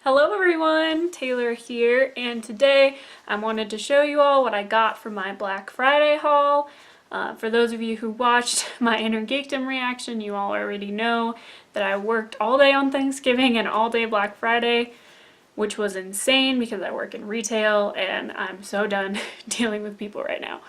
Hello everyone, Taylor here, and today I wanted to show you all what I got from my Black Friday haul. For those of you who watched my Inner Geekdom reaction, you all already know that I worked all day on Thanksgiving and all day Black Friday, which was insane because I work in retail and I'm so done dealing with people right now.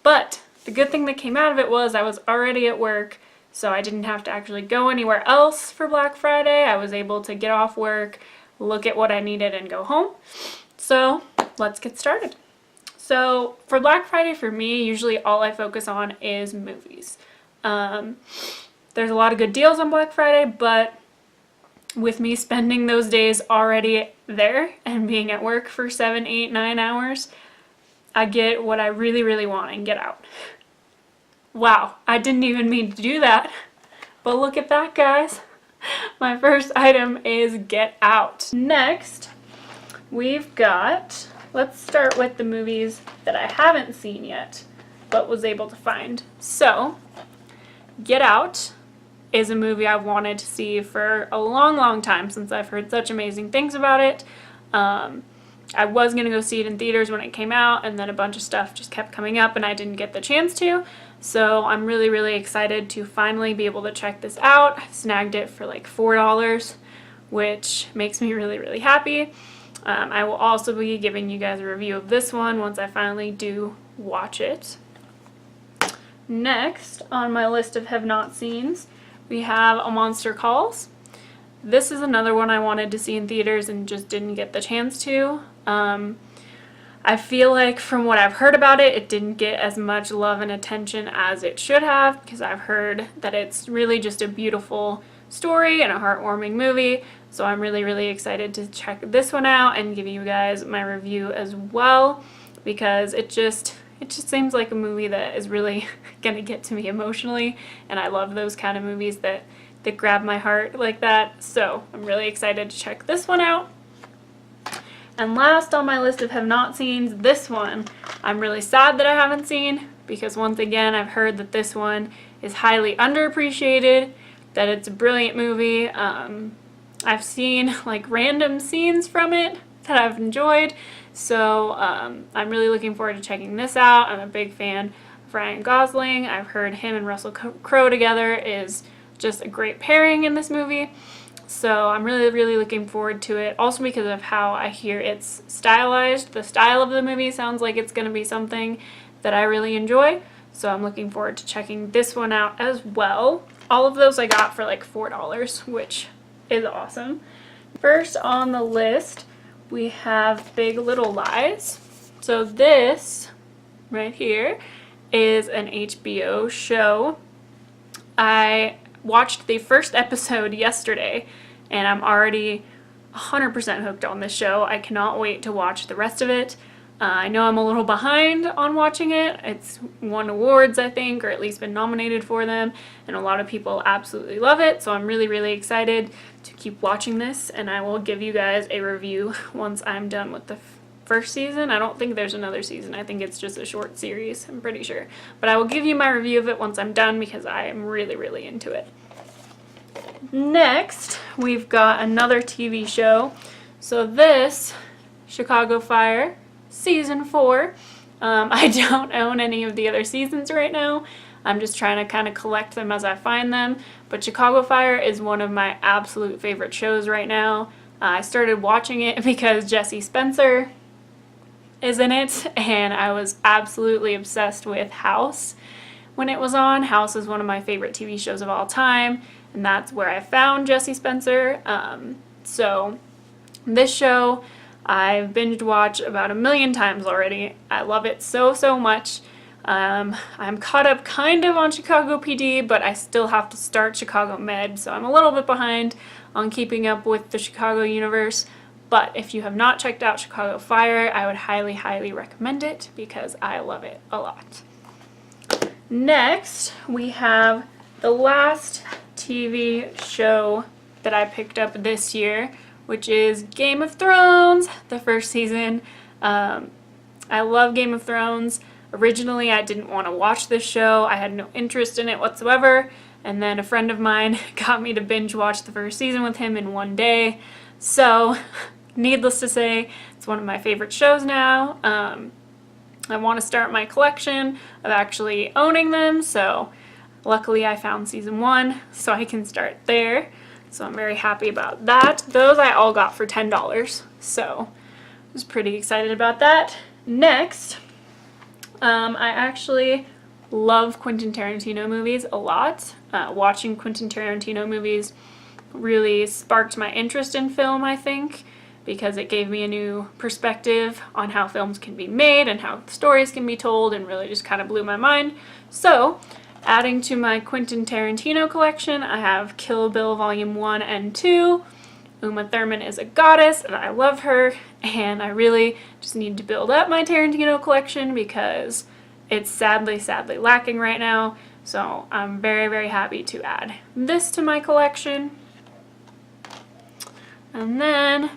But the good thing that came out of it was I was already at work, so I didn't have to actually go anywhere else for Black Friday. I was able to get off work, look at what I needed, and go home. So let's get started. So for Black Friday for me, usually all I focus on is movies. There's a lot of good deals on Black Friday, but with me spending those days already there and being at work for 7, 8, 9 hours, I get what I really want and get out. Wow, I didn't even mean to do that, but look at that, guys. My first item is Get Out. Next, we've got, let's start with the movies that I haven't seen yet, but was able to find. So, Get Out is a movie I've wanted to see for a long time since I've heard such amazing things about it. I was going to go see it in theaters when it came out, and then a bunch of stuff just kept coming up and I didn't get the chance to. So I'm really excited to finally be able to check this out. I snagged it for like $4, which makes me really happy. I will also be giving you guys a review of this one once I finally do watch it. Next on my list of have not seens, we have A Monster Calls. This is another one I wanted to see in theaters and just didn't get the chance to. I feel like from what I've heard about it, it didn't get as much love and attention as it should have, because I've heard that it's really just a beautiful story and a heartwarming movie. So I'm really excited to check this one out and give you guys my review as well, because it just seems like a movie that is really gonna get to me emotionally, and I love those kind of movies that grab my heart like that. So I'm really excited to check this one out. And last on my list of have not seens, this one I'm really sad that I haven't seen, because once again I've heard that this one is highly underappreciated, that it's a brilliant movie. I've seen like random scenes from it that I've enjoyed, so I'm really looking forward to checking this out. I'm a big fan of Ryan Gosling. I've heard him and Russell Crowe together is just a great pairing in this movie. So I'm really looking forward to it, also because of how I hear it's stylized. The style of the movie sounds like it's going to be something that I really enjoy, so I'm looking forward to checking this one out as well. All of those I got for like $4, which is awesome. First on the list, we have Big Little Lies. So this right here is an HBO show. I watched the first episode yesterday and I'm already 100% hooked on this show. I cannot wait to watch the rest of it. I know I'm a little behind on watching it. It's won awards, I think, or at least been nominated for them, and a lot of people absolutely love it, so I'm really excited to keep watching this, and I will give you guys a review once I'm done with the first season. I don't think there's another season. I think it's just a short series, I'm pretty sure. But I will give you my review of it once I'm done, because I am really into it. Next, we've got another TV show. So this, Chicago Fire, Season 4. I don't own any of the other seasons right now. I'm just trying to kind of collect them as I find them. But Chicago Fire is one of my absolute favorite shows right now. I started watching it because Jesse Spencer is in it, and I was absolutely obsessed with House when it was on. House is one of my favorite TV shows of all time, and that's where I found Jesse Spencer. So this show I've binged watched about 1,000,000 times already. I love it so much. I'm caught up kind of on Chicago PD, but I still have to start Chicago Med, so I'm a little bit behind on keeping up with the Chicago universe. But if you have not checked out Chicago Fire, I would highly recommend it, because I love it a lot. Next, we have the last TV show that I picked up this year, which is Game of Thrones, the first season. I love Game of Thrones. Originally, I didn't want to watch this show. I had no interest in it whatsoever. And then a friend of mine got me to binge watch the first season with him in one day. So, needless to say, it's one of my favorite shows now. I want to start my collection of actually owning them, so luckily I found season 1, so I can start there. So I'm very happy about that. Those I all got for $10, so I was pretty excited about that. Next, I actually love Quentin Tarantino movies a lot. Watching Quentin Tarantino movies really sparked my interest in film, I think, because it gave me a new perspective on how films can be made and how stories can be told, and really just kind of blew my mind. So, adding to my Quentin Tarantino collection, I have Kill Bill Volume 1 and 2. Uma Thurman is a goddess, and I love her, and I really just need to build up my Tarantino collection because it's sadly lacking right now. So I'm very, very happy to add this to my collection. And then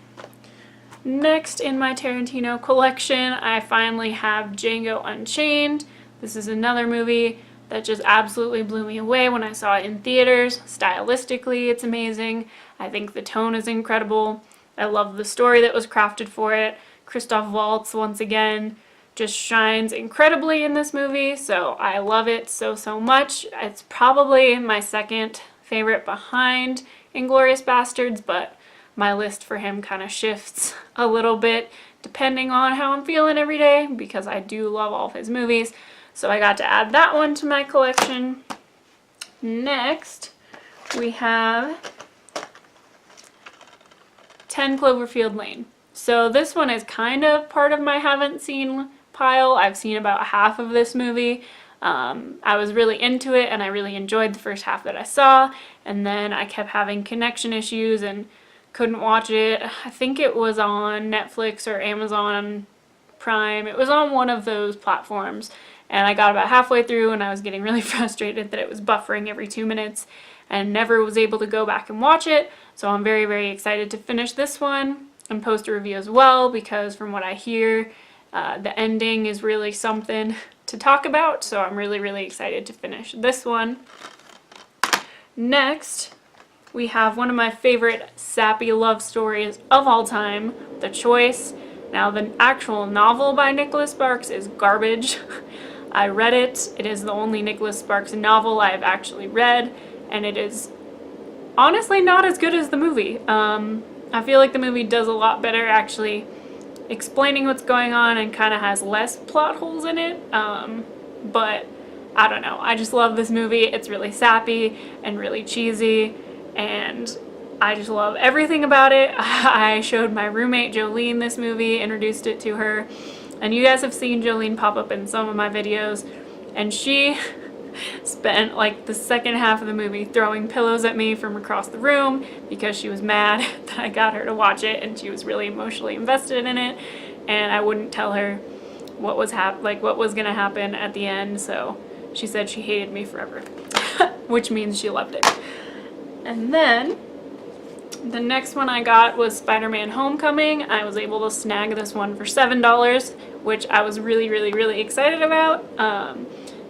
next in my Tarantino collection, I finally have Django Unchained. This is another movie that just absolutely blew me away when I saw it in theaters. Stylistically, it's amazing. I think the tone is incredible. I love the story that was crafted for it. Christoph Waltz, once again, just shines incredibly in this movie, so I love it so much. It's probably my second favorite behind Inglourious Basterds, but my list for him kind of shifts a little bit depending on how I'm feeling every day, because I do love all of his movies. So I got to add that one to my collection. Next, we have 10 Cloverfield Lane. So this one is kind of part of my haven't seen pile. I've seen about half of this movie. I was really into it and I really enjoyed the first half that I saw, and then I kept having connection issues and couldn't watch it. I think it was on Netflix or Amazon Prime. It was on one of those platforms, and I got about halfway through and I was getting really frustrated that it was buffering every 2 minutes and never was able to go back and watch it. So I'm very, very excited to finish this one and post a review as well, because from what I hear, the ending is really something to talk about, so I'm really, really excited to finish this one. Next, we have one of my favorite sappy love stories of all time, The Choice. Now, the actual novel by Nicholas Sparks is garbage. I read it. It is the only Nicholas Sparks novel I've actually read, and it is honestly not as good as the movie. I feel like the movie does a lot better actually explaining what's going on and kind of has less plot holes in it, but I don't know. I just love this movie. It's really sappy and really cheesy, and I just love everything about it. I showed my roommate Jolene this movie, introduced it to her, and you guys have seen Jolene pop up in some of my videos, and she spent like the second half of the movie throwing pillows at me from across the room because she was mad that I got her to watch it, and she was really emotionally invested in it, and I wouldn't tell her what was gonna happen at the end, so she said she hated me forever, which means she loved it. And then the next one I got was Spider-Man Homecoming. I was able to snag this one for $7, which I was really, really, really excited about.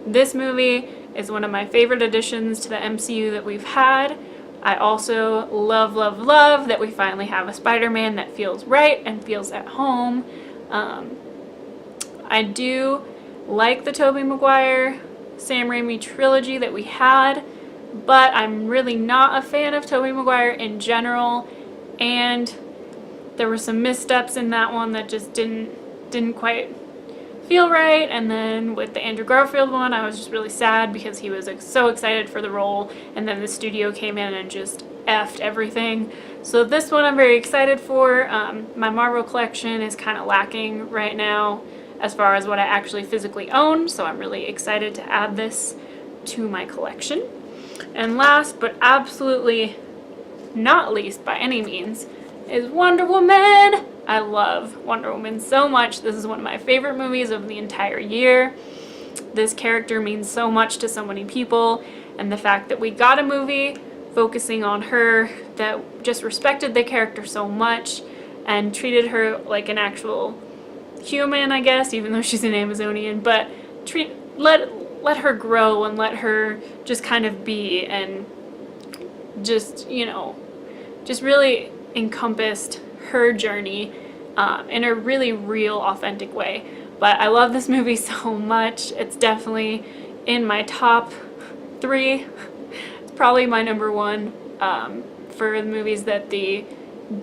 This movie is one of my favorite additions to the MCU that we've had. I also love, love, love that we finally have a Spider-Man that feels right and feels at home. I do like the Tobey Maguire, Sam Raimi trilogy that we had, but I'm really not a fan of Tobey Maguire in general, and there were some missteps in that one that just didn't quite feel right. And then with the Andrew Garfield one, I was just really sad because he was so excited for the role, and then the studio came in and just effed everything. So this one I'm very excited for. My Marvel collection is kind of lacking right now as far as what I actually physically own, so I'm really excited to add this to my collection. And last but absolutely not least by any means is Wonder Woman. I love Wonder Woman so much. This is one of my favorite movies of the entire year. This character means so much to so many people, and the fact that we got a movie focusing on her that just respected the character so much and treated her like an actual human, I guess, even though she's an Amazonian, but let her grow and let her just kind of be, and just, you know, just really encompassed her journey in a really real, authentic way. But I love this movie so much. It's definitely in my top 3. It's probably my number 1 for the movies that the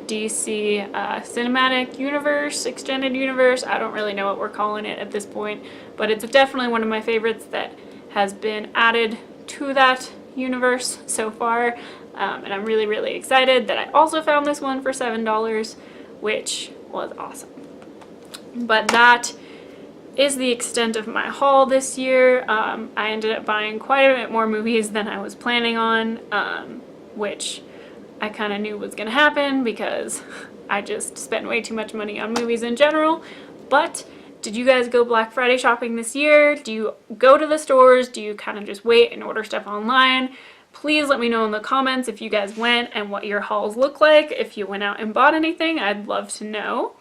DC Cinematic Universe, Extended Universe, I don't really know what we're calling it at this point, but it's definitely one of my favorites that has been added to that universe so far, and I'm really, really excited that I also found this one for $7, which was awesome. But that is the extent of my haul this year. I ended up buying quite a bit more movies than I was planning on, which I kind of knew was going to happen because I just spent way too much money on movies in general. But did you guys go Black Friday shopping this year? Do you go to the stores? Do you kind of just wait and order stuff online? Please let me know in the comments if you guys went and what your hauls look like. If you went out and bought anything, I'd love to know.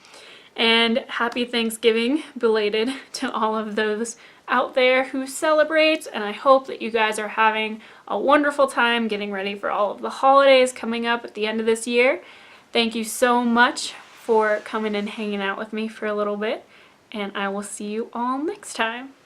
And happy Thanksgiving belated to all of those out there who celebrate, and I hope that you guys are having a wonderful time getting ready for all of the holidays coming up at the end of this year. Thank you so much for coming and hanging out with me for a little bit, and I will see you all next time.